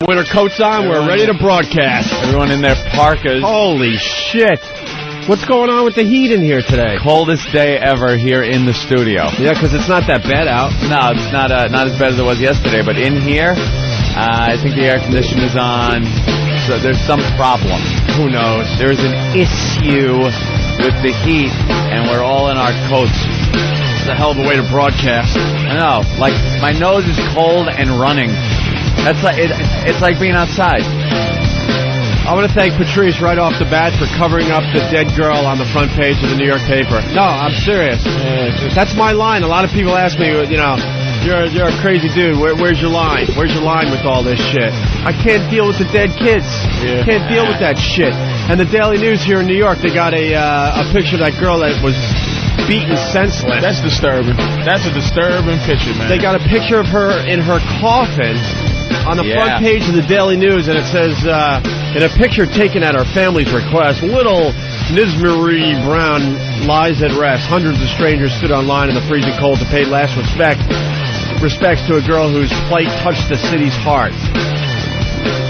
Winter coats on, we're ready to broadcast. Everyone in their parkas. Holy shit. What's going on with the heat in here today? Coldest day ever here in the studio. Yeah, because it's not that bad out. No, it's not as bad as it was yesterday, but in here, I think the air conditioner is on. So there's some problem. Who knows? There's an issue with the heat, and we're all in our coats. It's a hell of a way to broadcast. I know, like my nose is cold and running. That's like it's like being outside. I want to thank Patrice right off the bat for covering up the dead girl on the front page of the New York paper. No, I'm serious. That's my line. A lot of people ask me, you know, you're a crazy dude. Where's your line? Where's your line with all this shit? I can't deal with the dead kids. Yeah. Can't deal with that shit. And the Daily News here in New York, they got a picture of that girl that was beaten senseless. That's disturbing. That's a disturbing picture, man. They got a picture of her in her coffin on the front page of the Daily News, and it says, in a picture taken at her family's request, little Nizmari Brown lies at rest. Hundreds of strangers stood online in the freezing cold to pay last respects to a girl whose plight touched the city's heart.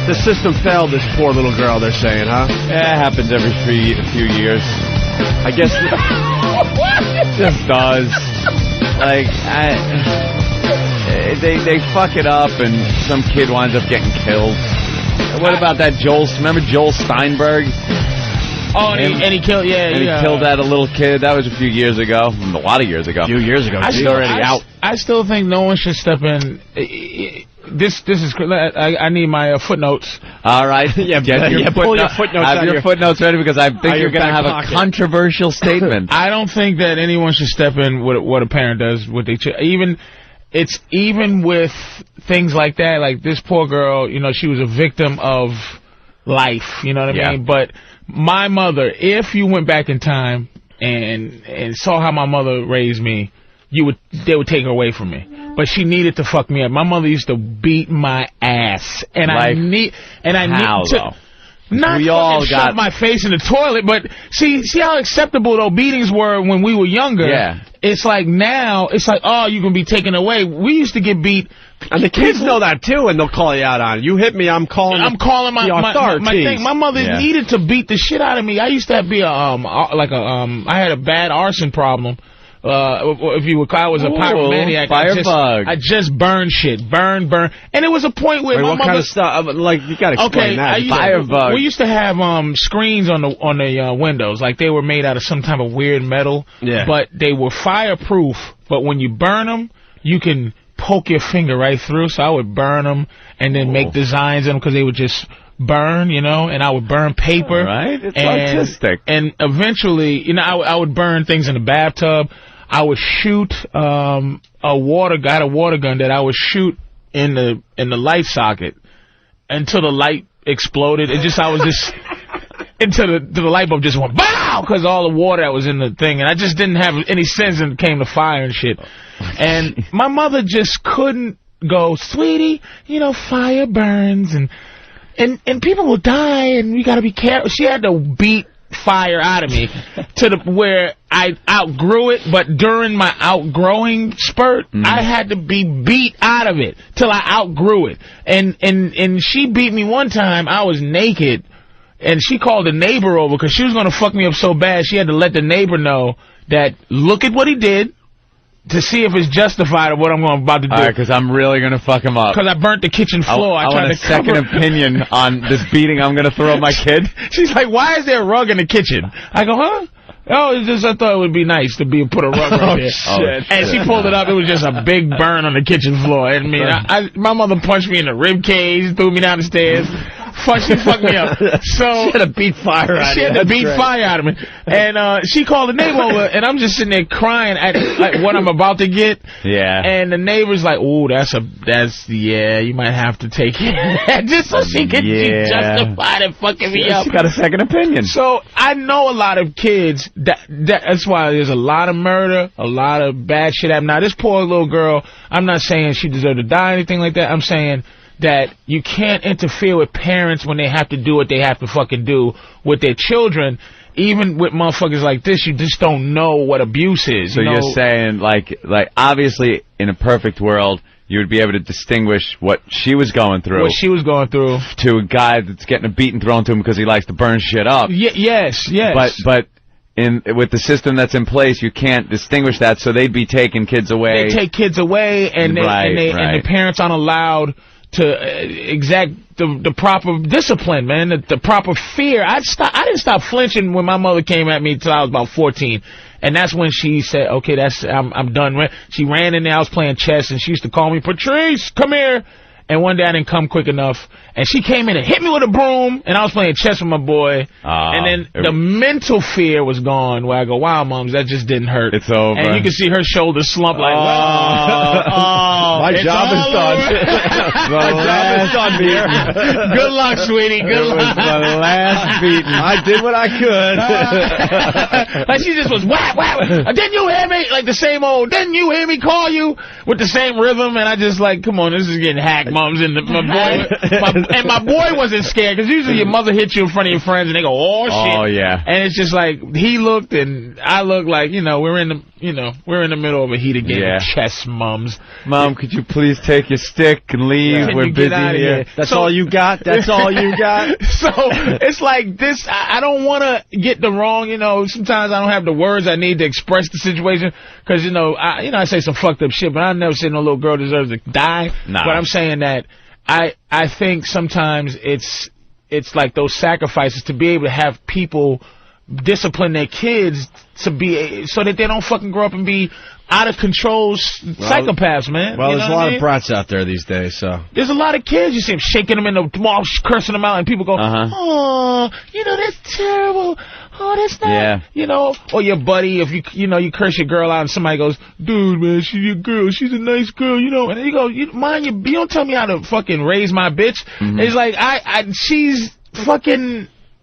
The system failed this poor little girl, they're saying, huh? Yeah, it happens every few years. I guess it just does. Like, they fuck it up, and some kid winds up getting killed. What about that remember Joel Steinberg? Oh, and he killed, he killed that little kid. That was a few years ago. A lot of years ago. A few years ago. He's already out. I still think no one should step in. This is. I need my footnotes. All right. Pull your footnotes. Have your footnotes ready, because I think you're going to have a controversial statement. I don't think that anyone should step in what a parent does with their child. Even with things like that, like this poor girl, you know, she was a victim of life, you know what I mean? But my mother, if you went back in time and saw how my mother raised me, they would take her away from me. But she needed to fuck me up. My mother used to beat my ass, and I need to. Not shove my face in the toilet, but see how acceptable those beatings were when we were younger. Yeah. It's like now, it's like, oh, you can be taken away. We used to get beat. And the kids know that, too, and they'll call you out on it. You hit me, I'm calling my thing. My mother needed to beat the shit out of me. I used to be I had a bad arson problem. If you recall, I was a pyromaniac. Firebug. I just burned shit. Burn. And it was a point where my what mother... kind of stuff? Like, you gotta explain that. Firebug. We used to have screens on the windows. Like, they were made out of some type of weird metal. Yeah. But they were fireproof. But when you burn them, you can poke your finger right through. So I would burn them and then make designs in them, because they would just burn, you know, and I would burn paper. Right? It's artistic. And eventually, you know, I would burn things in the bathtub. I would shoot a water gun that I would shoot in the light socket until the light exploded. I was just until the light bulb just went bow, because all the water that was in the thing, and I just didn't have any sense when it came to fire and shit. And my mother just couldn't go, sweetie, you know, fire burns and people will die, and we got to be careful. She had to beat fire out of me to where I outgrew it, but during my outgrowing spurt, I had to be beat out of it till I outgrew it. And she beat me one time. I was naked, and she called the neighbor over because she was going to fuck me up so bad. She had to let the neighbor know that, look at what he did, to see if it's justified of what I'm about to do. All right, because I'm really going to fuck him up. Because I burnt the kitchen floor. I want a second opinion on this beating I'm going to throw at my kid. She's like, why is there a rug in the kitchen? I go, huh? Oh, it's just I thought it would be nice to put a rug right there. Shit. And she pulled it up. It was just a big burn on the kitchen floor. I mean, my mother punched me in the rib cage, threw me down the stairs. She fucked me up. So she had to beat fire out of me. She had to beat fire out of me. And she called the neighbor over, and I'm just sitting there crying at like what I'm about to get. Yeah. And the neighbor's like, "Ooh, you might have to take it," just so she could be justified in fucking me up. She got a second opinion. So I know a lot of kids. That's why there's a lot of murder, a lot of bad shit happening. Now this poor little girl, I'm not saying she deserved to die or anything like that. I'm saying that you can't interfere with parents when they have to do what they have to fucking do with their children. Even with motherfuckers like this, you just don't know what abuse is. So you're saying, like obviously, in a perfect world, you would be able to distinguish what she was going through. What she was going through. To a guy that's getting a beating thrown to him because he likes to burn shit up. Yes. But with the system that's in place, you can't distinguish that, so they'd be taking kids away. They take kids away, and the parents aren't allowed to exact the proper discipline, man, the proper fear. I didn't stop flinching when my mother came at me until I was about 14. And that's when she said, okay, I'm done. She ran in there, I was playing chess, and she used to call me, Patrice, come here. And one day I didn't come quick enough, and she came in and hit me with a broom, and I was playing chess with my boy. And then the mental fear was gone, where I go, wow, Moms, that just didn't hurt. It's over. And you can see her shoulders slump like, my job is done. My job is done here. Good luck, sweetie. Good luck. The last beating. I did what I could. Like she just was whap, whap. Didn't you hear me? Like the same old, didn't you hear me call you? With the same rhythm, and I just like, come on, this is getting hacked, Moms. And my boy wasn't scared, because usually your mother hits you in front of your friends and they go, oh shit. Oh yeah. And it's just like he looked and I looked like, we're in the middle of a heated game of chess, Moms. Mom, could you please take your stick and leave? We're busy here. That's all you got? That's all you got? So it's like this. I don't want to get the wrong. Sometimes I don't have the words I need to express the situation, because I say some fucked up shit, but I never say no little girl deserves to die. Nah. But I'm saying that I think sometimes it's like those sacrifices to be able to have people discipline their kids so that they don't fucking grow up and be out of control psychopaths, man. Well, there's a lot of brats out there these days, so. There's a lot of kids, you see them shaking them in the mall, cursing them out, and people go, oh, that's terrible. Oh, that's not, or your buddy, if you curse your girl out and somebody goes, dude, man, she's your girl, she's a nice girl, and you go, you don't tell me how to fucking raise my bitch. It's like,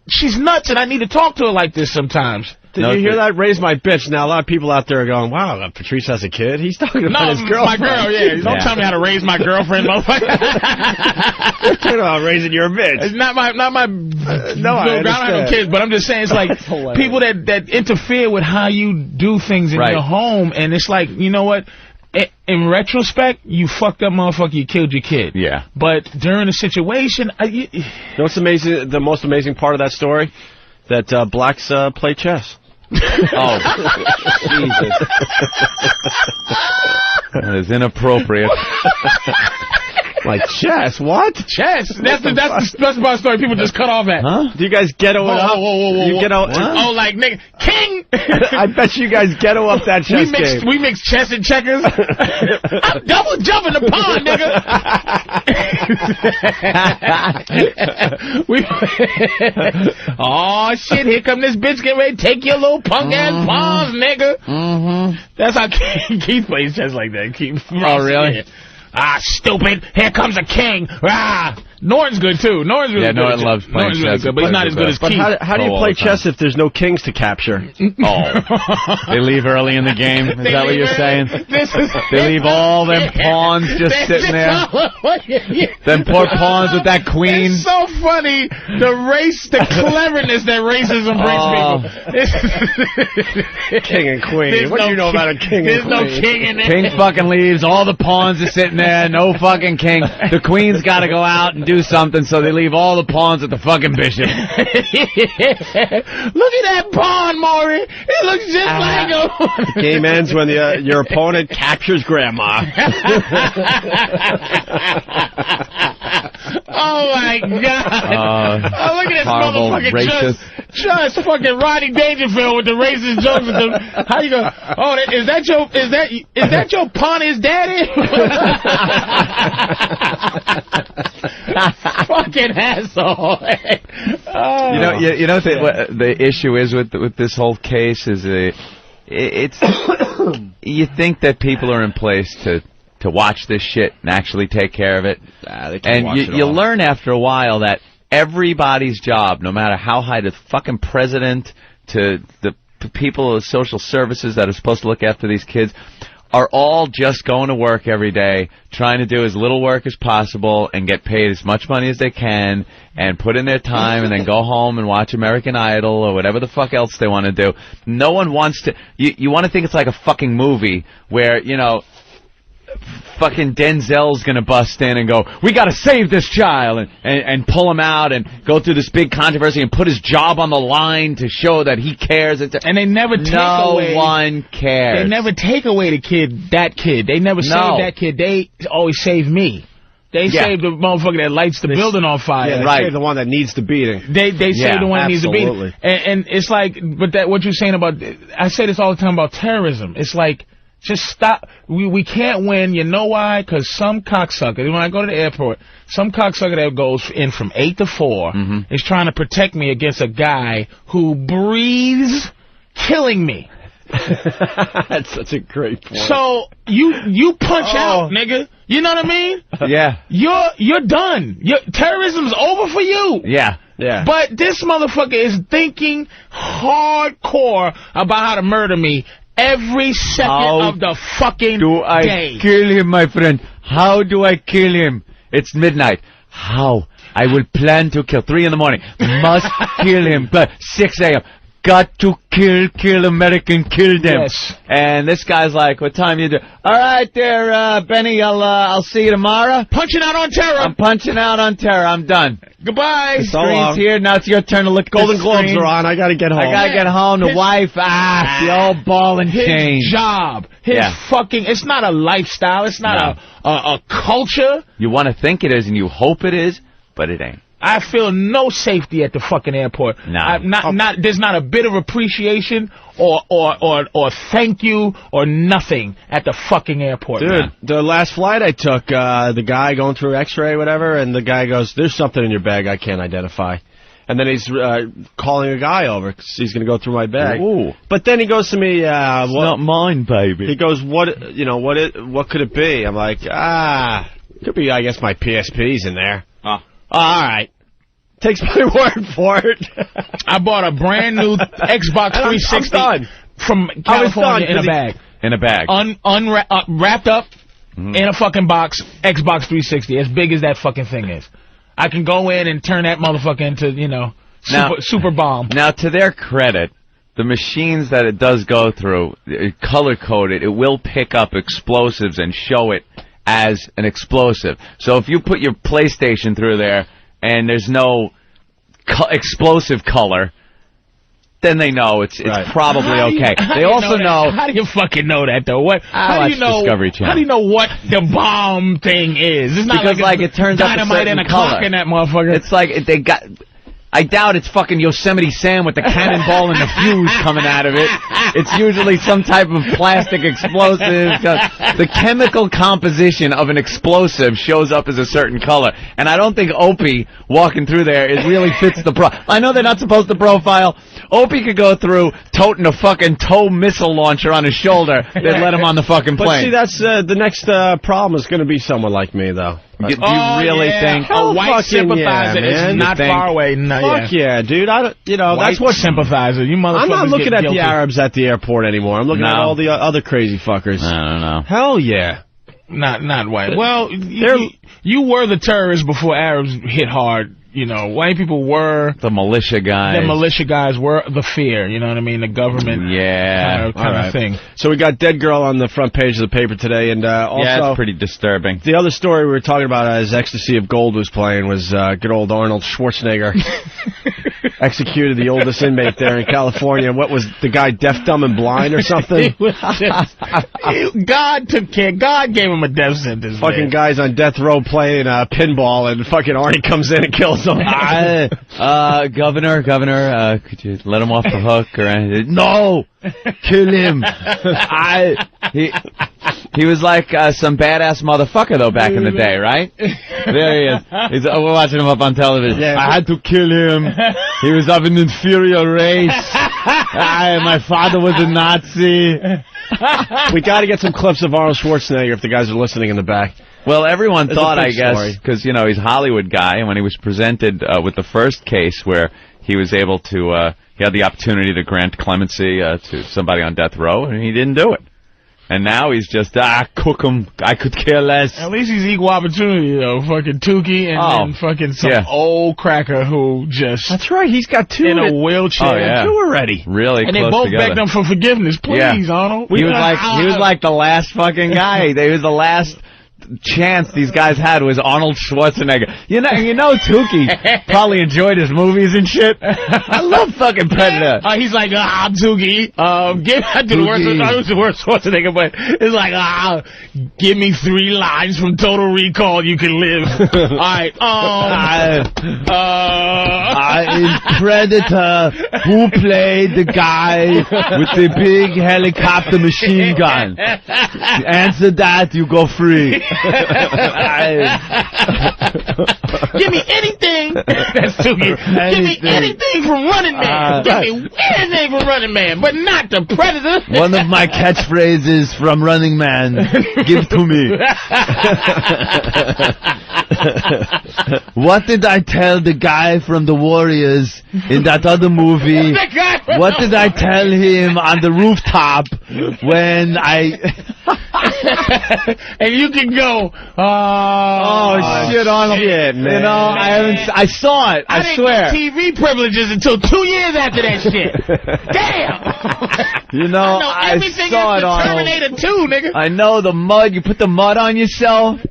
she's nuts, and I need to talk to her like this sometimes. Did you hear that? Raise my bitch. Now, a lot of people out there are going, wow, Patrice has a kid? He's talking about his girlfriend. My girl, yeah. Don't tell me how to raise my girlfriend, motherfucker. You're talking about raising your bitch. It's not my no, I don't have no kids, but I'm just saying, it's like people that interfere with how you do things in your home, and it's like, you know what? In retrospect, you fucked up, motherfucker. You killed your kid. Yeah. But during the situation, you know what's amazing? The most amazing part of that story? That blacks play chess. Oh, Jesus. That is inappropriate. Like chess? What? Chess? That's the part of the story people just cut off at. Huh? Do you guys ghetto it up? Whoa. You ghetto, oh, like, nigga, king! I bet you guys ghetto up that chess game. We mix chess and checkers. I'm double jumping the pond, nigga. Oh, shit, here come this bitch getting ready to take your little punk-ass pawns, nigga. That's how Keith plays chess like that. Keith. Oh, really? Ah, stupid! Here comes a king! Ah! Norton's good, too. Norton's really good. Norton loves playing chess. Really good, but he's not as good as Keith. How do you play chess if there's no kings to capture? They leave early in the game? Is that what you're saying? They leave all them pawns just sitting there? Them poor pawns with that queen? It's so funny, the cleverness that racism brings people. King and queen. What do you know about a king and queen? There's no king in there. King fucking leaves, all the pawns are sitting there, no fucking king. The queen's got to go out and do something, so they leave all the pawns at the fucking bishop. Look at that pawn, Maury. It looks just like him. The game ends when your opponent captures grandma. Oh, my God. Look at this motherfucking just fucking Rodney Dangerfield with the racist jokes. How you go? Oh, is that your pawn his daddy? Fucking asshole. You know what the issue is with this whole case is it's you think that people are in place to watch this shit and actually take care of it, and you learn after a while that everybody's job, no matter how high, the fucking president to the people of social services that are supposed to look after these kids, are all just going to work every day, trying to do as little work as possible and get paid as much money as they can and put in their time and then go home and watch American Idol or whatever the fuck else they want to do. No one wants to... You want to think it's like a fucking movie where, fucking Denzel's gonna bust in and go, we gotta save this child, and pull him out and go through this big controversy and put his job on the line to show that he cares. And they never take away. No one cares. They never take away that kid. They never save that kid. They always save me. They save the motherfucker that lights the building on fire. Yeah, they save the one that needs the beating. They save the one that needs the beating. And it's like, but what you're saying about, I say this all the time about terrorism. It's like, just stop. We can't win. You know why? Because some cocksucker, when I go to the airport, some cocksucker that goes in from 8 to 4 is trying to protect me against a guy who breathes killing me. That's such a great point. So you punch out, nigga. You know what I mean? Yeah. You're done. Terrorism's over for you. Yeah. Yeah. But this motherfucker is thinking hardcore about how to murder me every second of the fucking day. I kill him, my friend? How do I kill him? It's midnight. How? I will plan to kill. 3 in the morning. Must kill him. But 6 a.m. Got to kill American, kill them. Yes. And this guy's like, what time you do? All right there, Benny, I'll see you tomorrow. Punching out on terror. I'm punching out on terror. I'm done. Goodbye. The screen's here. Now it's your turn to look at Golden the Globes screen. are on. I got to get home. I got to get home. The wife, the old ball and chain. His job. His fucking, it's not a lifestyle. It's not a culture. You want to think it is and you hope it is, but it ain't. I feel no safety at the fucking airport. No. There's not a bit of appreciation or thank you or nothing at the fucking airport. Dude, man. The last flight I took, the guy going through x-ray, whatever, and the guy goes, there's something in your bag I can't identify. And then he's calling a guy over because he's going to go through my bag. Ooh. But then he goes to me, it's not mine, baby. He goes, what could it be? I'm like, could be, I guess, my PSP's in there. All right. Takes my word for it. I bought a brand new Xbox 360 from California in a bag. In a bag. Wrapped up in a fucking box, Xbox 360, as big as that fucking thing is. I can go in and turn that motherfucker into, super bomb. Now, to their credit, the machines that it does go through, color-coded, it will pick up explosives and show it as an explosive. So if you put your PlayStation through there and there's no explosive color, then they know it's probably okay. They also know. How do you fucking know that though? How do you know? Discovery Channel. How do you know what the bomb thing is? It's not because like it turns out dynamite and a clock in that motherfucker. It's like they got. I doubt it's fucking Yosemite Sam with the cannonball and the fuse coming out of it. It's usually some type of plastic explosive. The chemical composition of an explosive shows up as a certain color. And I don't think Opie walking through there really fits the I know they're not supposed to profile. Opie could go through toting a fucking tow missile launcher on his shoulder. They'd let him on the fucking plane. But see, that's the next problem is going to be someone like me, though. Do you really think a white sympathizer is not far away? No, Fuck yeah, dude! I don't. That's what sympathizer. You motherfuckers. I'm not looking at guilty. the Arabs at the airport anymore. I'm looking at all the other crazy fuckers. I don't know. Hell yeah. Not white. Well, you were the terrorists before Arabs hit hard. White people were the militia guys. The militia guys were the fear. You know what I mean? The government. Kind of thing. So we got dead girl on the front page of the paper today, and also it's pretty disturbing. The other story we were talking about as Ecstasy of Gold was playing was good old Arnold Schwarzenegger executed the oldest inmate there in California. What was the guy, deaf, dumb, and blind or something? God took care. God gave him a death sentence. Fucking guys on death row playing pinball, and fucking Arnie comes in and kills them. Governor, could you let him off the hook or anything? No, kill him. He was like some badass motherfucker though back in the day, right? There he is. We're watching him up on television. Yeah, I had to kill him. He was of an inferior race. My father was a Nazi. We got to get some clips of Arnold Schwarzenegger if the guys are listening in the back. Well, everyone thought, I guess, because, he's a Hollywood guy, and when he was presented with the first case where he was able to, he had the opportunity to grant clemency to somebody on death row, and he didn't do it. And now he's just, cook him. I could care less. At least he's equal opportunity, though. Fucking Tukey and then fucking some old cracker who just... That's right, he's got 2 in a wheelchair. Oh, yeah. 2 already. Really and close they both together. begged him for forgiveness. Please, Arnold. He was like the last fucking guy. They was the last chance these guys had was Arnold Schwarzenegger. You know Tukey probably enjoyed his movies and shit. I love fucking Predator. He's like, Tukey, the worst Schwarzenegger, but it's like, give me 3 lines from Total Recall, you can live. All right, in Predator, who played the guy with the big helicopter machine gun? Answer that, you go free. Give me anything. That's Tukey. Give me anything from Running Man. Give me anything from Running Man, but not the Predator. One of my catchphrases from Running Man. Give to me. What did I tell the guy from the Warriors in that other movie? What did I tell him on the rooftop when I... And you can go, shit, Arnold. Shit, man. You know, I saw it, I swear. I didn't get TV privileges until 2 years after that shit. Damn. You know, I everything saw it, after Arnold. Terminator 2, nigga. I know the mud, you put the mud on yourself,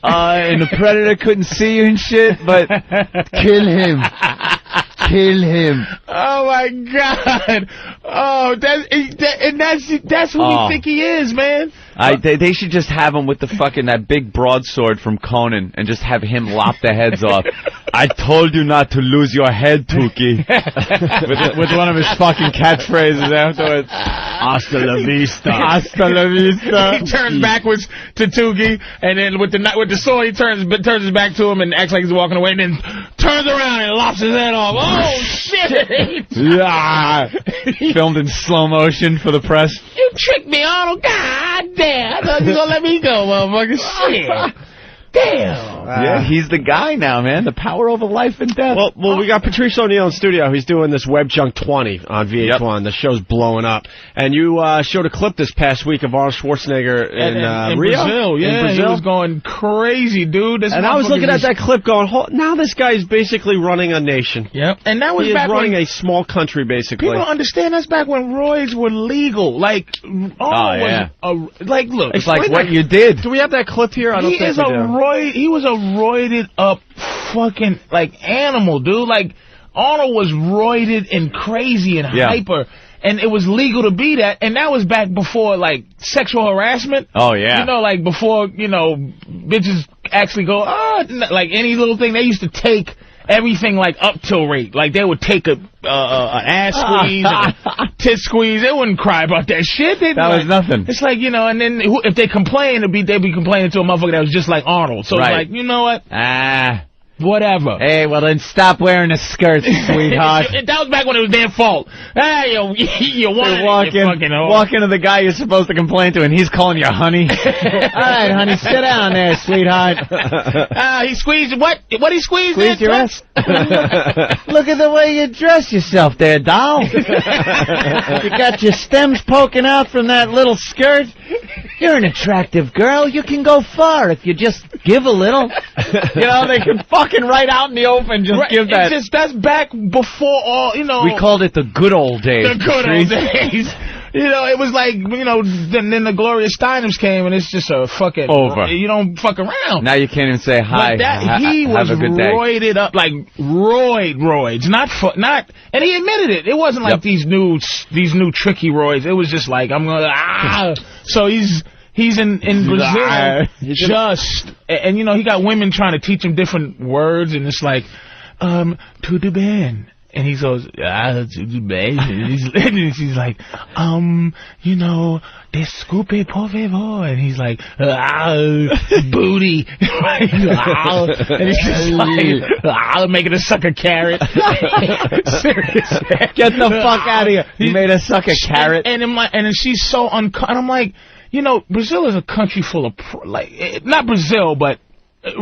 and the Predator couldn't see you and shit, but kill him. Kill him. Oh my God. Oh, that's who you think he is, man. They should just have him with that big broadsword from Conan and just have him lop the heads off. I told you not to lose your head, Tukey. with one of his fucking catchphrases afterwards. Hasta la vista. Hasta la vista. He turns backwards to Tukey, and then with the sword, he turns his back to him and acts like he's walking away, and then turns around and lops his head off. Oh, shit. Yeah. Filmed in slow motion for the press. You tricked me, Arnold. God damn. I thought you were going to let me go, motherfucker. Shit. Damn. Yeah, he's the guy now, man. The power over life and death. Well, we got Patrice O'Neill in studio. He's doing this Web Junk 20 on VH1. Yep. The show's blowing up. And you showed a clip this past week of Arnold Schwarzenegger in Rio? Brazil. Yeah, in Brazil. He was going crazy, dude. And I was looking at that clip going, now this guy's basically running a nation. Yep. And that was back running a small country, basically. People don't understand that's back when roids were legal. Like, look. It's like what you did. Do we have that clip here? I don't think we do. He was a roided up fucking like animal, dude. Like Arnold was roided and crazy and hyper, and it was legal to be that. And that was back before like sexual harassment. Oh yeah, you know, like before bitches actually go like any little thing. They used to take everything like up till rape. Like they would take an ass squeeze, and a tit squeeze. They wouldn't cry about that shit. That was nothing. It's like, and then if they complain, they'd be complaining to a motherfucker that was just like Arnold. So it's like, you know what? Whatever. Hey, well then stop wearing a skirt, sweetheart. That was back when it was their fault. Hey, you walk into the guy you're supposed to complain to, and he's calling you honey. All right, honey, sit down there, sweetheart. He squeezed what? What he squeezed? Squeeze your ass. Look at the way you dress yourself there, doll. You got your stems poking out from that little skirt. You're an attractive girl. You can go far if you just give a little. They can fucking right out in the open just give that. That's back before all, We called it the good old days. The good old days. It was like, then the Gloria Steinems came, and it's just a fucking... Over. You don't fuck around. Now you can't even say hi. But he was roided up, like roids. Not, and he admitted it. It wasn't like these new tricky roids. It was just like, I'm going to... So he's in Brazil, and he got women trying to teach him different words, and it's like, tudo bem. And he goes, tudo bem. And he's like, desculpe, por favor. And he's like, booty. And he's just like, making a suck a carrot. Serious. Get the fuck out of here. He made a suck a carrot. And she's so and I'm like, Brazil is a country full of, not Brazil, but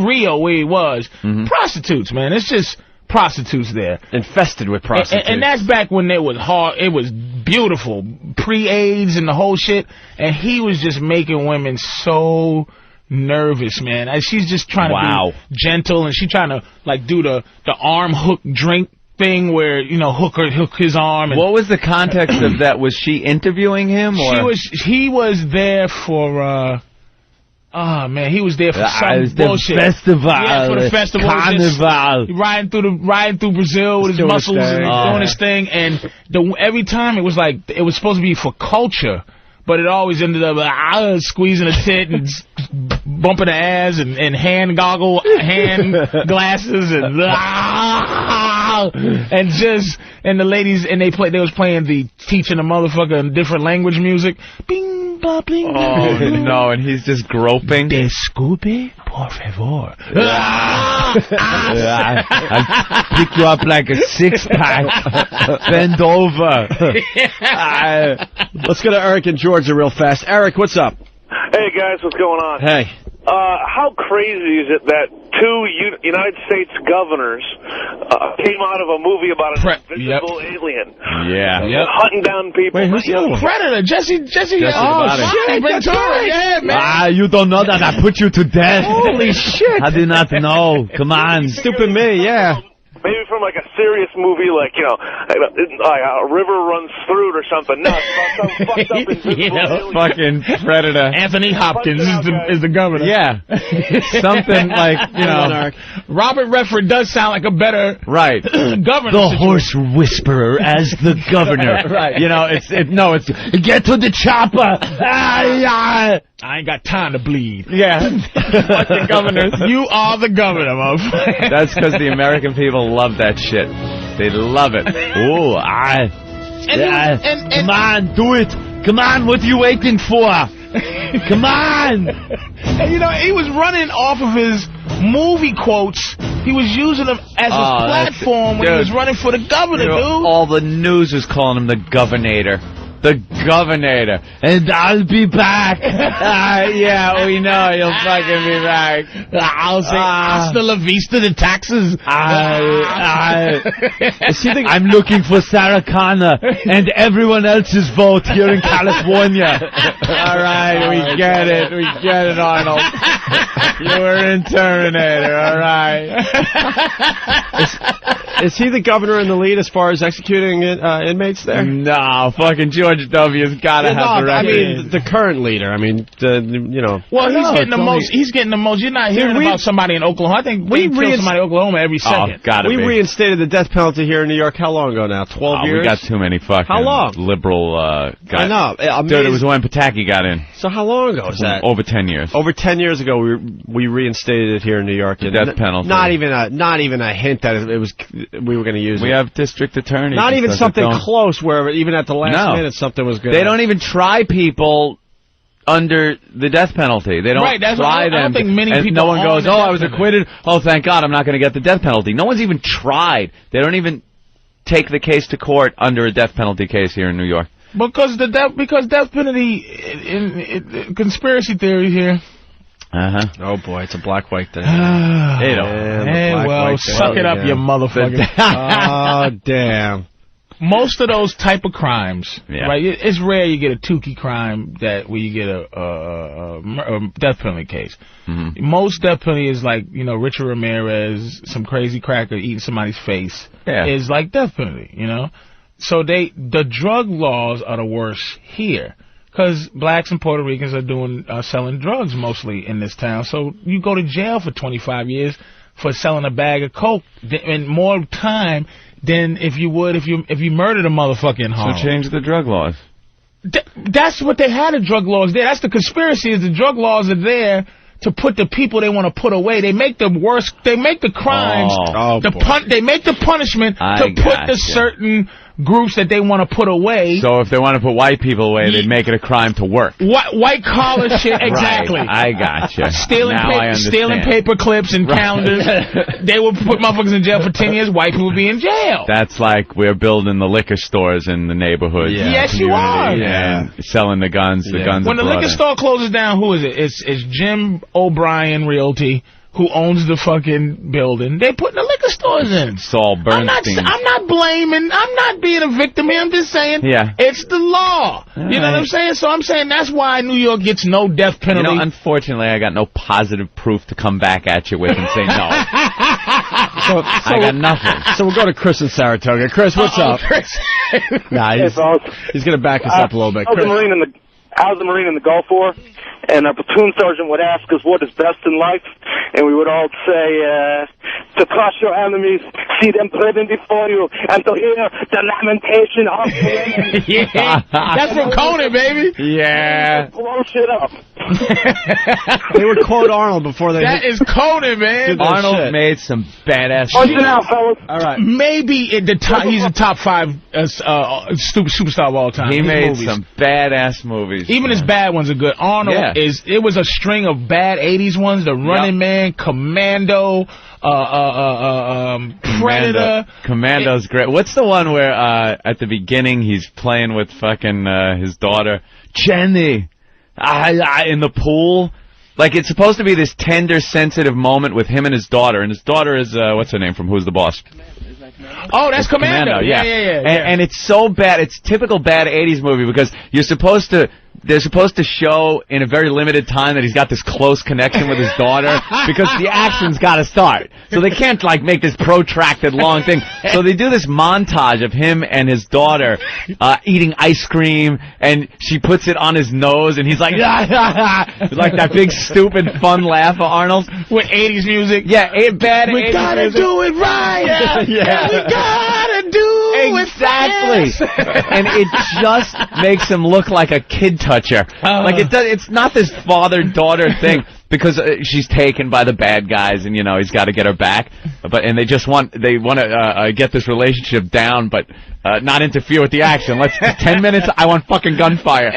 Rio, where he was, prostitutes, man. It's just prostitutes there. Infested with prostitutes. And that's back when it was hard. It was beautiful. Pre-AIDS and the whole shit. And he was just making women so nervous, man. And she's just trying to be gentle, and she's trying to like do the arm hook drink thing where, you know, hook his arm. And what was the context of that? Was she interviewing him, or he was there for oh man, he was there for some bullshit. Festival. Yeah, for the festival. Carnival. Riding through Brazil with his muscles and doing his thing, and every time it was like it was supposed to be for culture, but it always ended up squeezing a tit and bumping the ass and hand glasses and the ladies, and they was playing the teaching the motherfucker in different language music. Bing. Oh, no, and he's just groping. Desculpe, por favor. I'll pick you up like a six-pack. Bend over. Let's go to Eric in Georgia real fast. Eric, what's up? Hey, guys, what's going on? Hey. How crazy is it that two United States governors came out of a movie about an invisible alien? Yeah. Hunting down people. Wait, who's the other one? Predator. Jesse. Oh, shit. Ventura. Yeah, man. You don't know that I put you to death. Holy shit. I did not know. Come on. Stupid me, yeah. Maybe from like a serious movie, like, you know, like a river runs through it or something. No, it's about some fucked up invisible alien. Fucking Predator. Anthony Hopkins is the governor. Yeah. Something like, you know. Robert Redford does sound like a better governor. The horse whisperer as the governor. Right. You know, it's get to the chopper. I ain't got time to bleed. Yeah. Fucking governors. You are the governor, motherfucker. That's because the American people love that shit. They love it. Ooh, come on, do it. Come on, what are you waiting for? Come on. And you know, he was running off of his movie quotes. He was using them as a platform when he was running for the governor, dude. All the news was calling him the governator. The governor. And I'll be back. Yeah, we know you'll fucking be back. I'll say hasta la vista the taxes. I'm looking for Sarah Connor and everyone else's vote here in California. All right, we get it, Arnold. You were in Terminator, all right. Is he the governor in the lead as far as executing inmates there? No, fucking George W.'s got to have the record. I mean, the current leader. I mean, you know. Well, he's getting the most. He's getting the most. You're not hearing about somebody in Oklahoma. I think we kill somebody in Oklahoma every second. We reinstated the death penalty here in New York. How long ago now? 12 years? We got too many fucking liberal guys. I know. Dude, it was when Pataki got in. So how long ago was that? Over 10 years. Over 10 years ago, we reinstated it here in New York. The death penalty. Not even a hint that it was we were going to use it. We have district attorneys. Not even something close where even at the last minute something was good. They don't even try people under the death penalty. They don't try them. I don't think many people. No one goes, I was acquitted. Oh, thank God, I'm not going to get the death penalty. No one's even tried. They don't even take the case to court under a death penalty case here in New York. Because death penalty in conspiracy theory here. Oh boy, it's a black-white thing. Suck it up, you motherfucker. Oh damn. Most of those type of crimes, right? It's rare you get a Tukey crime where you get a death penalty case. Mm-hmm. Most death penalty is like, you know, Richard Ramirez, some crazy cracker eating somebody's face. Yeah. Is like death penalty, you know. So the drug laws are the worst here. Because blacks and Puerto Ricans are selling drugs mostly in this town. So you go to jail for 25 years for selling a bag of coke, and more time than if you would if you murdered a motherfucker in Harlem. So change the drug laws. That's what they had, the drug laws there. That's the conspiracy, is the drug laws are there to put the people they want to put away. They make the worst. They make the crimes. They make the punishment to put the certain groups that they want to put away. So if they want to put white people away, they'd make it a crime to work. White collar shit, exactly. Right. I gotcha. Stealing paper clips and calendars. They would put motherfuckers in jail for 10 years. White people would be in jail. That's like we're building the liquor stores in the neighborhood. Yeah. Yes, you are. And selling the guns. The guns. When the liquor store closes down, who is it? It's Jim O'Brien Realty who owns the fucking building. They putting the liquor stores in. Saul Bernstein. I'm not blaming. I'm not being a victim here. I'm just saying it's the law. You know what I'm saying? So I'm saying that's why New York gets no death penalty. You know, unfortunately, I got no positive proof to come back at you with and say no. So I got nothing. So we'll go to Chris in Saratoga. Chris, what's up? Chris. Nah, he's going to back us up a little bit. I was a Marine in the Gulf War, and our platoon sergeant would ask us what is best in life, and we would all say, to crush your enemies, see them driven before you, and to hear the lamentation of the women. Yeah, that's from Conan, baby. Yeah. Blow shit up. They would quote Arnold before they... That is Conan, man. Arnold made some badass shit. Punch it out, fellas. All right. Maybe he's the top 5 superstar of all time. He made some badass movies. Even his bad ones are good. Arnold it was a string of bad 80s ones. The Running Man, Commando, Predator. Commando's great. What's the one where at the beginning he's playing with fucking his daughter, Jenny, in the pool? Like, it's supposed to be this tender, sensitive moment with him and his daughter. And his daughter is, what's her name from Who's the Boss? Oh, that's Commando. Yeah. And it's so bad. It's typical bad 80s movie because they're supposed to show in a very limited time that he's got this close connection with his daughter because the action's got to start. So they can't, like, make this protracted long thing. So they do this montage of him and his daughter eating ice cream, and she puts it on his nose, and he's like, like that big, stupid, fun laugh of Arnold's. With 80s music. Yeah, bad 80s music. We gotta do it right. Yeah. We gotta do it fast. And it just makes him look like a kid toucher. Like it's not this father-daughter thing because she's taken by the bad guys, and he's got to get her back. And they want to get this relationship down, but not interfere with the action. 10 minutes. I want fucking gunfire.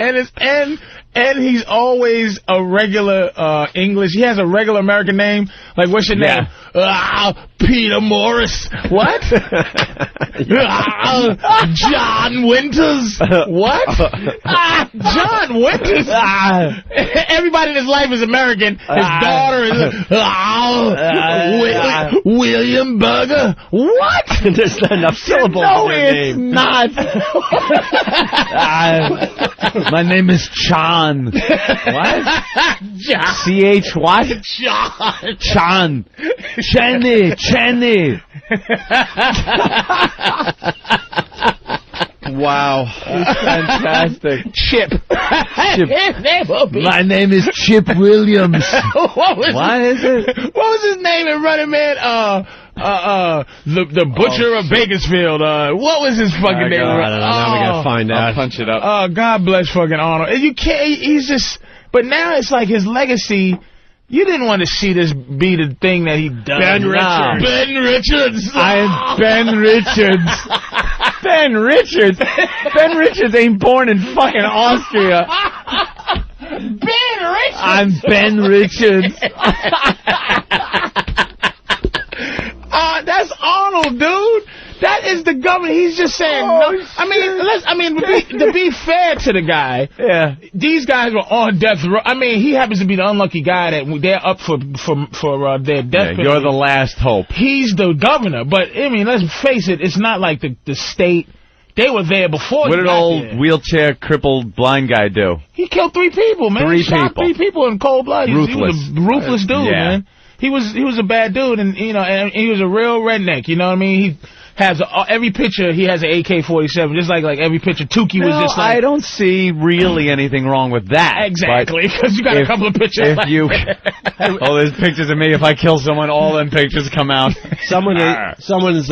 And he's always a regular English. He has a regular American name. Like, what's your name? Peter Morris. What? John Winters. What? John Winters. Everybody in his life is American. His daughter is William Berger. What? There's not enough syllables in their name. No, it's not. My name is Chan. What? C-H what? Chan. Chenny. Wow. It's fantastic. Chip. My name is Chip Williams. What is it? What was his name in Running Man? The Butcher of Bakersfield. What was his fucking name? I don't know. Now we gotta find out. I'll punch it up. Oh, God bless fucking Arnold. And you can't. He's just. But now it's like his legacy. You didn't want to see this be the thing that he does. Ben Richards. Ben Richards. I am Ben Richards. Ben Richards. Ben Richards ain't born in fucking Austria. Ben Richards. I'm Ben Richards. That's Arnold, dude. That is the governor. He's just saying no. To be fair to the guy, these guys were on death row. I mean, he happens to be the unlucky guy that they're up for their death penalty. You're the last hope. He's the governor, but I mean, let's face it, it's not like the state. They were there before. What did old wheelchair crippled blind guy do? He killed 3 people, man. He shot 3 people in cold blood. Ruthless. He was a ruthless dude, man. He was a bad dude, and and he was a real redneck. You know what I mean? He has every picture. He has an AK-47, just like every picture. Tukey was just like. I don't see really anything wrong with that. Exactly, because you got a couple of pictures. There's pictures of me. If I kill someone, all them pictures come out. Someone's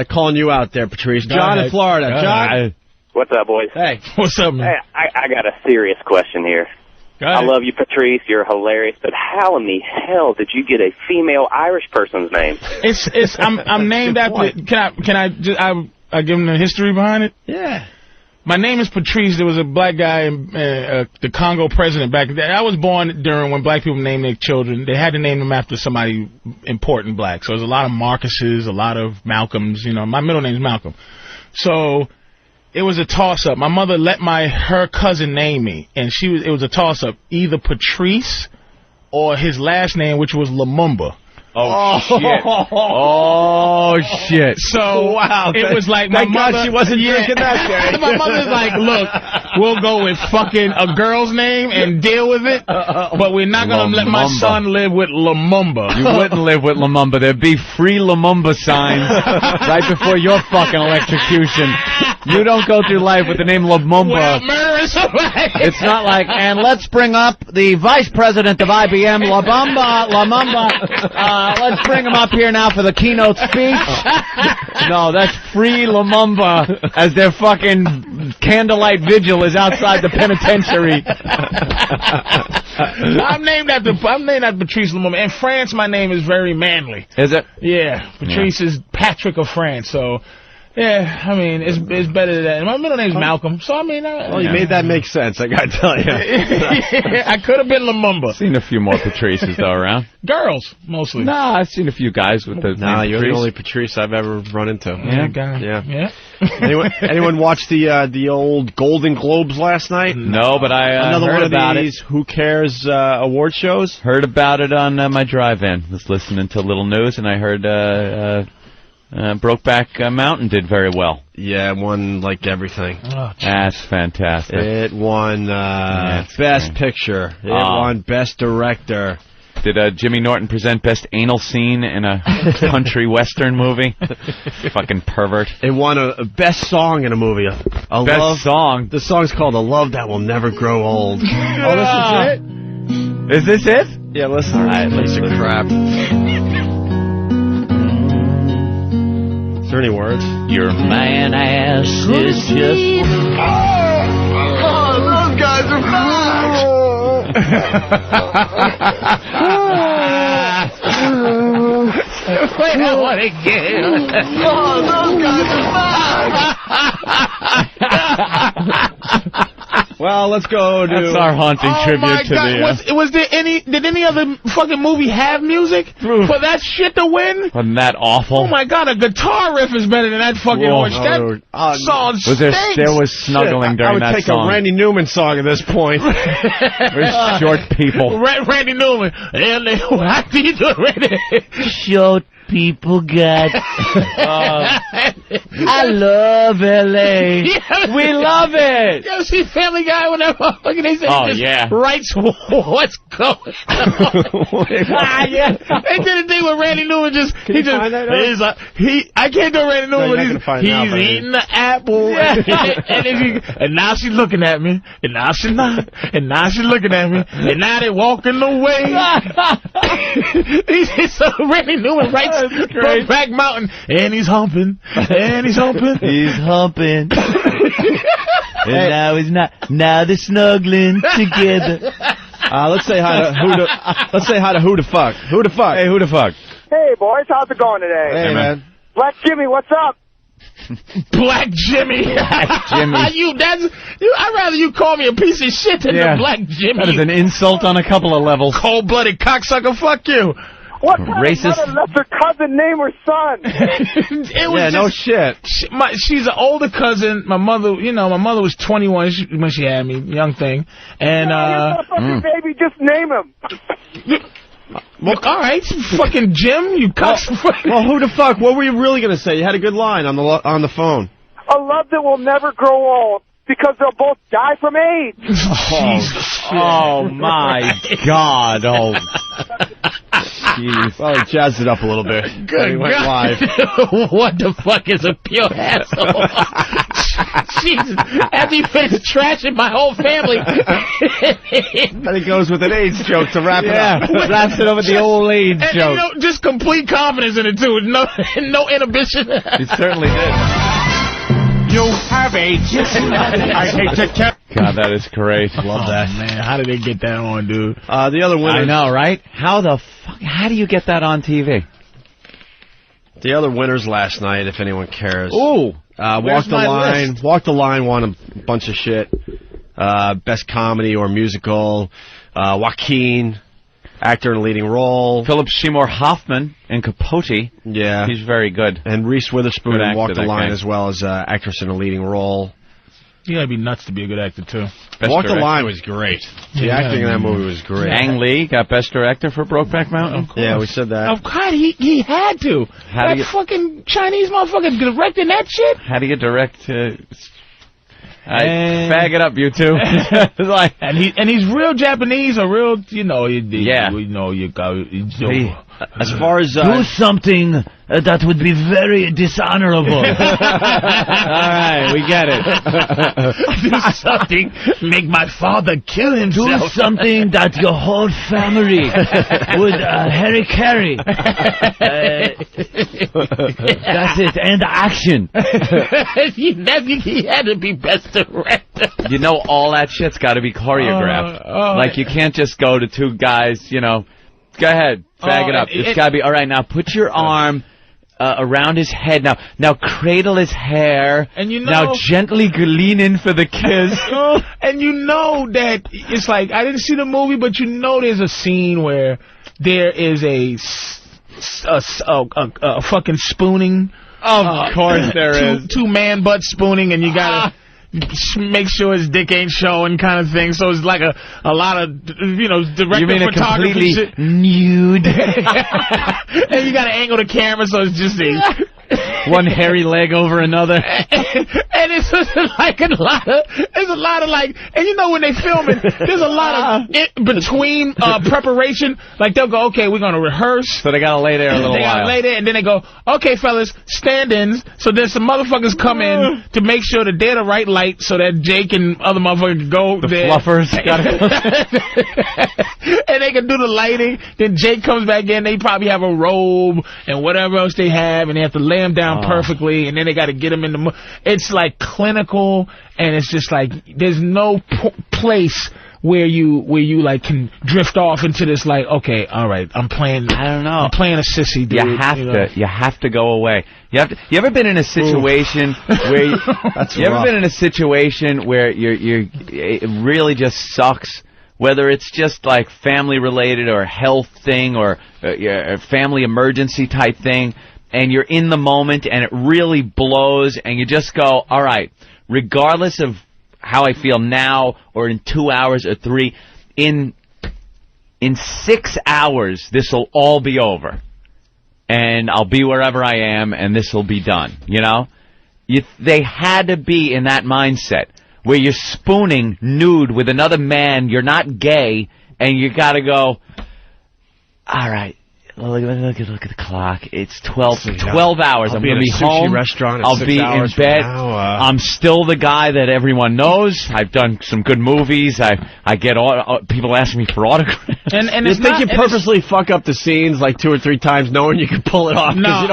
calling you out there, Patrice. John in Florida. John. What's up, boys? Hey. What's up, man? Hey, I got a serious question here. I love you, Patrice. You're hilarious. But how in the hell did you get a female Irish person's name? I'm named after. Can I give him the history behind it? Yeah. My name is Patrice. There was a black guy, the Congo president back then. I was born during when black people named their children. They had to name them after somebody important black. So there's a lot of Marcuses, a lot of Malcolms. My middle name's Malcolm. So it was a toss-up. My mother let her cousin name me, and it was a toss-up, either Patrice or his last name, which was Lumumba. Oh, shit. Oh, shit. So wow, it was like my thank God mother. she wasn't drinking that day. My mother's like, look, we'll go with fucking a girl's name and deal with it, but we're not going to let my son live with Lumumba. You wouldn't live with Lumumba. There'd be free Lumumba signs right before your fucking electrocution. You don't go through life with the name Lumumba. Without murdering somebody. It's not like, and let's bring up the vice president of IBM, Lumumba. Let's bring him up here now for the keynote speech. No, that's free Lumumba as their fucking candlelight vigil is outside the penitentiary. I'm named after Patrice Lumumba. In France, my name is very manly. Is it? Yeah, Patrice is Patrick of France, so... Yeah, I mean, it's better than that. My middle name's Malcolm, so I mean... well, you made that make sense, I gotta tell you. I could have been Lumumba. Seen a few more Patrices, though, around. Girls, mostly. Nah, I've seen a few guys with the name You're Patrice. the only Patrice I've ever run into. Yeah. Anyone watch the old Golden Globes last night? No, but I Another heard one of about these Who Cares award shows? Heard about it on my drive-in. Was listening to Little News, and I heard... Brokeback Mountain did very well. Yeah, it won, like, everything. Oh, that's fantastic. It won Best Picture. It won Best Director. Did Jimmy Norton present Best Anal Scene in a country western movie? Fucking pervert. It won a Best Song in a movie. Best Song? The song's called A Love That Will Never Grow Old. Oh, this is it? Is this it? Yeah, listen. All right, piece of crap. Is there any words? Your man ass is just... Oh, those guys are back! Wait, I want to get it. Oh, those guys are back! Well, let's go to... That's our haunting tribute to the... Did any other fucking movie have music for that shit to win? Wasn't that awful? Oh my God, a guitar riff is better than that fucking horse. That song stinks. There was snuggling during that song. I would take a Randy Newman song at this point. We're short people. Randy Newman. What do you do, Randy? Short people got... I love L.A. Yeah. We love it. You ever see Family Guy when that motherfucker they say writes what's going on? Yeah. They did a thing with Randy Newman I can't do Randy Newman, but he's eating the apple. Yeah. and now she's looking at me, and now she's not, and now she's looking at me, and now they're walking away. So Randy Newman writes Brokeback Mountain, and he's humping, and he's humping. He's humping. And now he's not. Now they're snuggling together. Let's say hi to Who the Fuck. Who the Fuck? Hey, Who the Fuck? Hey, boys, how's it going today? Hey, man. Black Jimmy, what's up? Black Jimmy. I'd rather you call me a piece of shit than the Black Jimmy. That is an insult on a couple of levels. Cold-blooded cocksucker, fuck you. What kind racist of lesser cousin, name or son? No shit. She's an older cousin. My mother was 21 when she had me, young thing. And fucking baby, just name him. Well, all right, fucking Jim, you cocksucker. Well, who the fuck? What were you really gonna say? You had a good line on the phone. A love that will never grow old. Because they'll both die from AIDS. Oh my God! Oh, jeez. Well, he jazzed it up a little bit. Good he went live. What the fuck is a pure asshole? Jesus, after you finish trashing my whole family. And it goes with an AIDS joke to wrap it up. Wraps it up with the old AIDS joke. And, just complete confidence in it too, no inhibition. He certainly did. You have AIDS. I hate to tell. God, that is great. Love that. Man, how did they get that on, dude? The other winner. I know, right? How the fuck? How do you get that on TV? The other winners last night, if anyone cares. Ooh. Walk the Line. Walk the Line won a bunch of shit. Best comedy or musical. Joaquin. Actor in a leading role. Philip Seymour Hoffman in Capote. Yeah. He's very good. And Reese Witherspoon Good actor, Walk the that Line guy. as well as actress in a leading role. You gotta be nuts to be a good actor, too. Walk the Line was great. The acting in that movie was great. Ang Lee got Best Director for Brokeback Mountain? Yeah, we said that. Of course, he had to. That fucking Chinese motherfucker directing that shit? How do you direct... fag it up, you two. Like, and he's real Japanese or real, you know, as far as do something that would be very dishonorable. All right, we get it. Do something, make my father kill himself. Do something that your whole family would carry. That's it. And action. He had to be best director. You know, all that shit's got to be choreographed. Like, you can't just go to two guys, you know, go ahead, fag it up. It's got to be, all right, now put your arm around his head. Now cradle his hair. And you know, now gently lean in for the kiss. And you know that it's like, I didn't see the movie, but you know there's a scene where there is a fucking spooning. Of course there is. Two man butt spooning, and you gotta make sure his dick ain't showing, kind of thing. So it's like a lot of, you know, director photography. You mean a completely nude? And you gotta angle the camera so it's just one hairy leg over another. And it's just like a lot of like, and you know when they film it, there's a lot of between preparation. Like they'll go, okay, we're gonna rehearse. So they gotta lay there a little while. They gotta lay there, and then they go, okay, fellas, stand-ins. So then some motherfuckers come in to make sure that they're the right light, so that Jake and other motherfuckers can go there. The fluffers. And they can do the lighting. Then Jake comes back in. They probably have a robe and whatever else they have, and they have to lay him down perfectly, and then they got to get him in the... It's like clinical, and it's just like there's no place where you like can drift off into this like, okay, all right, I'm playing. I don't know. I'm playing a sissy, dude. You have to go away. You ever been in a situation where been in a situation where it really just sucks? Whether it's just like family related or a health thing or a family emergency type thing, and you're in the moment and it really blows, and you just go, all right, regardless of how I feel now or in 2 hours or 3, in 6 hours this will all be over, and I'll be wherever I am, and this will be done. You know, they had to be in that mindset where you're spooning nude with another man, you're not gay, and you got to go, all right, look at the clock. It's 12 hours. I'm going to be home. Restaurant I'll be in bed. I'm still the guy that everyone knows. I've done some good movies. I get people asking me for autographs. And you think you purposely fuck up the scenes like 2 or 3 times knowing you can pull it off? No, you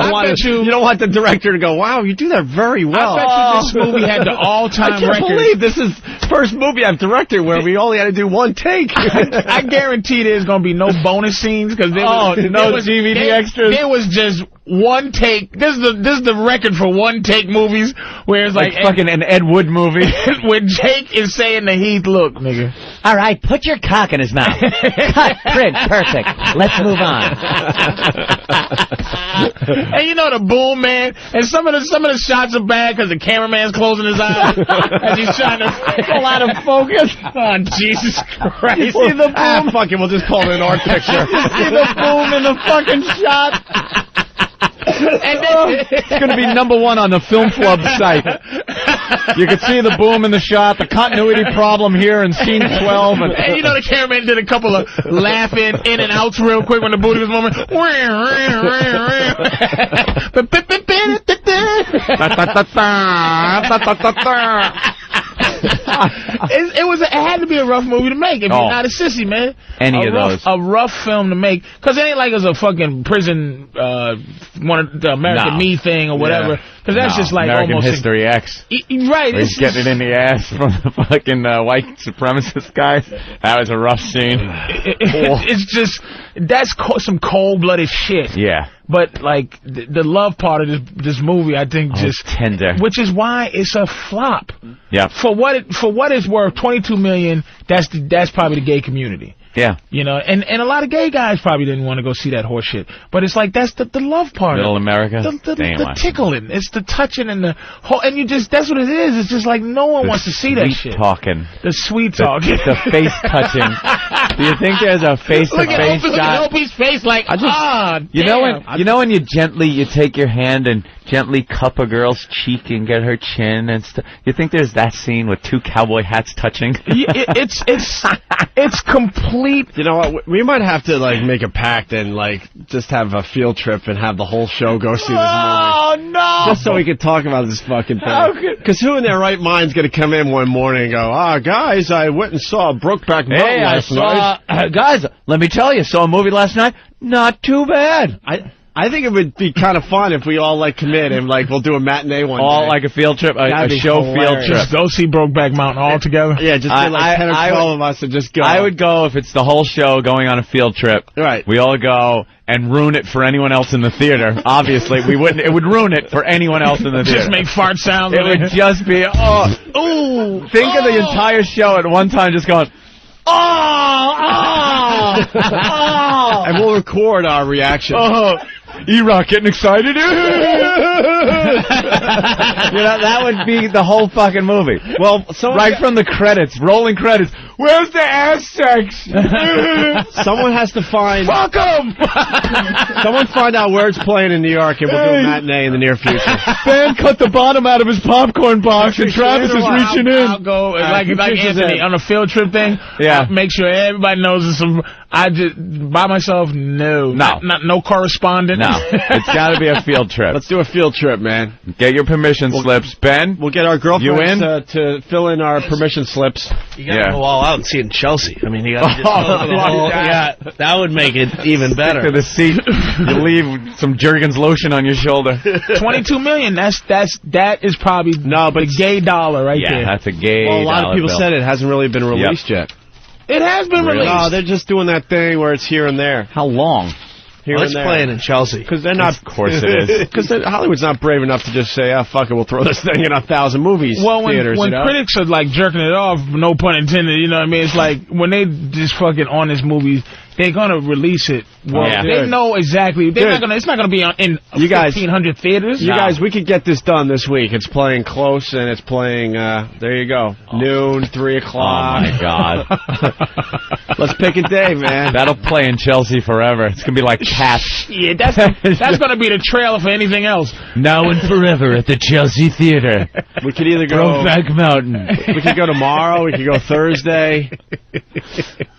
don't want the director to go, wow, you do that very well. I bet you this movie had the all-time record. I can't believe this is the first movie I've directed where we only had to do 1 take. I guarantee there's going to be no bonus scenes because no DVD extras. There was just 1 take. This is the record for 1 take movies where it's like fucking an Ed Wood movie where Jake is saying to Heath, look, nigga. All right, put your cock in his mouth. Cut, print, perfect. Let's move on. And you know the boom, man. And some of the shots are bad because the cameraman's closing his eyes as he's trying to pull out of focus. Oh, Jesus Christ! You see the boom? Fuck it, we'll just call it an art picture. You see the boom in the fucking shot. And then it's going to be #1 on the Film Club site. You can see the boom in the shot, the continuity problem here in scene 12. And you know the cameraman did a couple of laughing in and outs real quick when the booty was moving. It had to be a rough movie to make if you're not a sissy, man. A rough film to make, because it ain't like it's a fucking prison one of the American Me thing or whatever. Because that's just like American almost History X. Right. He's getting it in the ass from the fucking white supremacist guys. That was a rough scene. It's just, that's some cold-blooded shit. Yeah. But like the love part of this movie, I think just tender, which is why it's a flop. Yeah. For what it's worth, $22 million. That's probably the gay community. Yeah. You know, and a lot of gay guys probably didn't want to go see that horse shit. But it's like, that's the love part. Middle America. The tickling. It's the touching and the whole, and you just, that's what it is. It's just like no one wants to see that shit. Talking. The sweet talking. The face touching. Do you think there's a face-to-face shot? Look at Opie's face like, you know when you take your hand and gently cup a girl's cheek and get her chin and stuff. You think there's that scene with two cowboy hats touching? It's complete. You know what? We might have to like make a pact and like just have a field trip and have the whole show go see this movie. Oh no! Just so we could talk about this fucking thing. Because who in their right mind's gonna come in one morning and go, guys, I went and saw Brokeback Mountain last night. Guys, let me tell you, saw a movie last night. Not too bad. I think it would be kind of fun if we all like commit and like we'll do a matinee one all day. Like a field trip, a show hilarious. field trip. Just go see Brokeback Mountain all together. Yeah, just get like 10 or 12 of us and just go. I would go if it's the whole show going on a field trip. Right. We all go and ruin it for anyone else in the theater. Obviously, we wouldn't. It would ruin it for anyone else in the theater. Just make fart sounds. It would just be think of the entire show at one time, just going. And we'll record our reaction. E-Rock getting excited. That would be the whole fucking movie. Well, right from the credits, rolling credits. Where's the ass sex? Someone has to find. Fuck 'em! Someone find out where it's playing in New York, and we'll do a matinee in the near future. Ben cut the bottom out of his popcorn box, and Travis is reaching in. I'll go like Anthony on a field trip thing. Yeah. Make sure everybody knows it's some. I just by myself. No. No correspondent. No. It's got to be a field trip. Let's do a field trip, man. Get your permission slips, Ben. We'll get our girlfriends to fill in our permission slips. You got to go all out and see it in Chelsea. I mean, you got to just that would make it even better. Stick to the seat. You leave some Jergens lotion on your shoulder. $22 million. That is probably the gay dollar right there. Yeah, that's a gay. Well, a lot of people bill. said it hasn't really been released yet. It has been released. No, they're just doing that thing where it's here and there. How long? Let's play it in Chelsea. Because they're not. Of course it is. Because Hollywood's not brave enough to just say, fuck it, we'll throw this thing in 1,000 movies. Well, theaters, when critics are like jerking it off, no pun intended, you know what I mean? It's like when they just fucking on this movie, they're gonna release it. Well, they know exactly. It's not gonna be in 1,500 theaters. You guys, we could get this done this week. It's playing close, and it's playing. There you go. Noon, 3 o'clock. Oh my God. Let's pick a day, man. That'll play in Chelsea forever. It's gonna be like Cats. Yeah, that's gonna be the trailer for anything else. Now and forever at the Chelsea Theater. We could either go Brokeback Mountain. We could go tomorrow. We could go Thursday.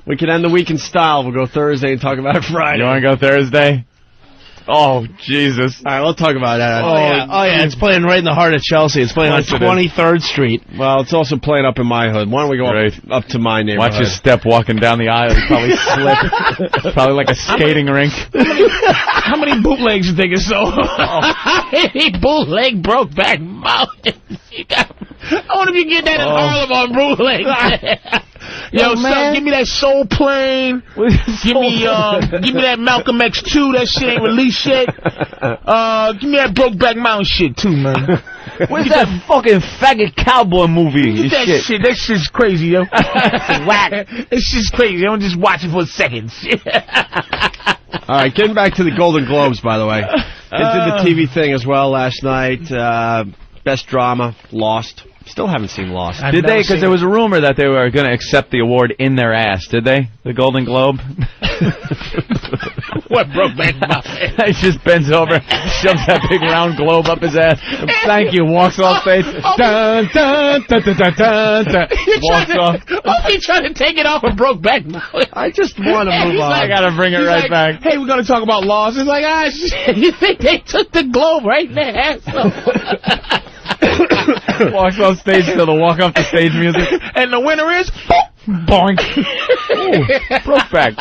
We could end the week in style. We'll go Thursday and talk about it Friday. You want to go Thursday? Oh, Jesus. All right, we'll talk about that. Oh, yeah. It's playing right in the heart of Chelsea. It's playing on 23rd Street. Well, it's also playing up in my hood. Why don't we go up to my neighborhood? Watch his step walking down the aisle. He probably slip. Probably like a skating rink. How many bootlegs you think is so? He bootleg Brokeback Mountain. I wonder if you get that in Harlem on bootleg. Yo, son, give me that Soul Plane. Give me that Malcolm X2. That shit ain't released yet. Give me that Brokeback Mountain shit too, man. Where's that fucking faggot cowboy movie? That shit's crazy, yo. Whack. This shit's crazy. I'm just watching for seconds. All right, getting back to the Golden Globes, by the way. They did the TV thing as well last night. Best drama, Lost. Still haven't seen Lost. Did they? Because there was a rumor that they were going to accept the award in their ass. Did they? The Golden Globe? What, Brokeback Mountain? He just bends over, shoves that big round globe up his ass. Thank you. Walks off stage. Dun, dun, dun, dun, dun, dun, dun. Walks off. He's trying to take it off of Brokeback Mountain. I just want to move on. I got to bring it right back. Hey, we're going to talk about Lost. It's like, shit, you think they took the globe right in their ass? Walks off stage to the walk off the stage music. And the winner is boink. Ooh, Brokeback.